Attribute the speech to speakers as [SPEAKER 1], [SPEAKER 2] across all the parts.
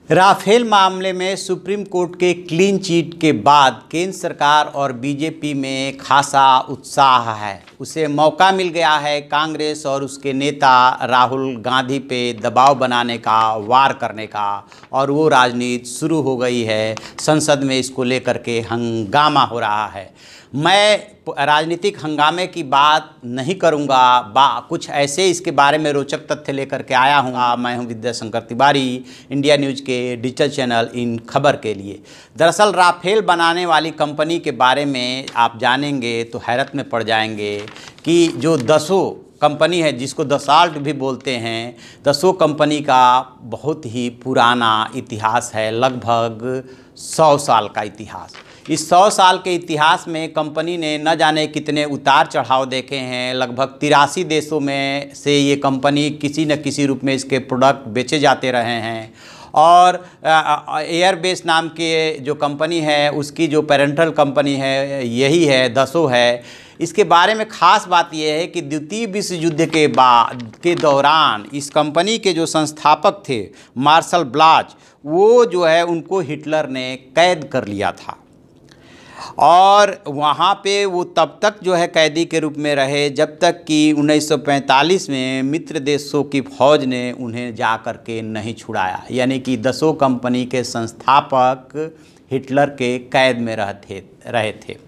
[SPEAKER 1] Rafale मामले में supreme court के क्लीन चिट के बाद केंद्र सरकार और बीजेपी में खासा उत्साह है। उसे मौका मिल गया है कांग्रेस और उसके नेता राहुल गांधी पे दबाव बनाने का, वार करने का, और वो राजनीति शुरू हो गई है। संसद में इसको लेकर के हंगामा हो रहा है। मैं राजनीतिक हंगामे की बात नहीं करूंगा, कुछ ऐसे इसके बारे में रोचक तथ्य लेकर के आया हूँ। मैं हूँ विद्याशंकर तिवारी, इंडिया न्यूज़ के डिजिटल चैनल इन खबर के लिए। दरअसल राफेल बनाने वाली कंपनी के बारे में आप जानेंगे तो हैरत में पड़ जाएंगे कि जो दसों कंपनी है, जिसको दसाल्ट भी बोलते हैं, दसों कंपनी का बहुत ही पुराना इतिहास है, लगभग 100 साल का इतिहास। इस 100 साल के इतिहास में कंपनी ने न जाने कितने उतार चढ़ाव देखे हैं। लगभग 83 देशों में से ये कंपनी किसी न किसी रूप में इसके प्रोडक्ट बेचे जाते रहे हैं। और एयरबेस नाम के जो कंपनी है, उसकी जो पेरेंटल कंपनी है यही है, दसों है। इसके बारे में ख़ास बात यह है कि द्वितीय विश्व युद्ध के दौरान इस कंपनी के जो संस्थापक थे मार्शल ब्लाच, वो जो है उनको हिटलर ने कैद कर लिया था और वहाँ पे वो तब तक जो है कैदी के रूप में रहे जब तक कि 1945 में मित्र देशों की फ़ौज ने उन्हें जा कर के नहीं छुड़ाया। यानी कि दसों कंपनी के संस्थापक हिटलर के कैद में रहे थे।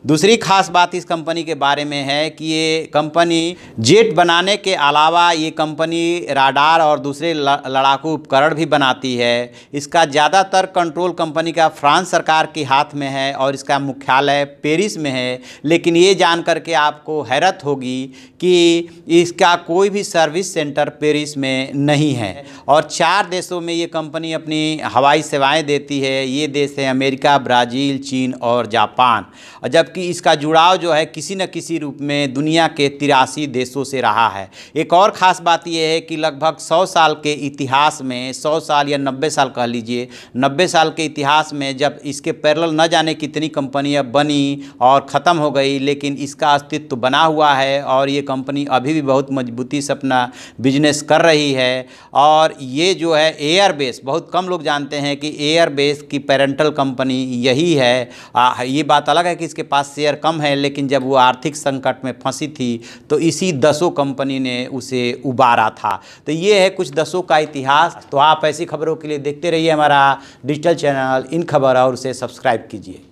[SPEAKER 1] दूसरी खास बात इस कंपनी के बारे में है कि ये कंपनी जेट बनाने के अलावा ये कंपनी राडार और दूसरे लड़ाकू उपकरण भी बनाती है। इसका ज़्यादातर कंट्रोल कंपनी का फ्रांस सरकार के हाथ में है और इसका मुख्यालय पेरिस में है। लेकिन ये जान करके आपको हैरत होगी कि इसका कोई भी सर्विस सेंटर पेरिस में नहीं है। और 4 देशों में ये कंपनी अपनी हवाई सेवाएँ देती है। ये देश है अमेरिका, ब्राज़ील, चीन और जापान। जबकि इसका जुड़ाव जो है किसी न किसी रूप में दुनिया के 83 देशों से रहा है। एक और ख़ास बात यह है कि लगभग 100 साल के इतिहास में, 100 साल या 90 साल कह लीजिए, 90 साल के इतिहास में जब इसके पैरेलल न जाने कितनी कंपनियां बनी और ख़त्म हो गई, लेकिन इसका अस्तित्व बना हुआ है और ये कंपनी अभी भी बहुत मजबूती से अपना बिजनेस कर रही है। और ये जो है एयरबेस, बहुत कम लोग जानते हैं कि एयरबेस की पेरेंटल कंपनी यही है। ये बात अलग है कि इसके पास शेयर कम है, लेकिन जब वो आर्थिक संकट में फंसी थी तो इसी दसों कंपनी ने उसे उबारा था। तो ये है कुछ दसों का इतिहास। तो आप ऐसी खबरों के लिए देखते रहिए हमारा डिजिटल चैनल इन खबर और उसे सब्सक्राइब कीजिए।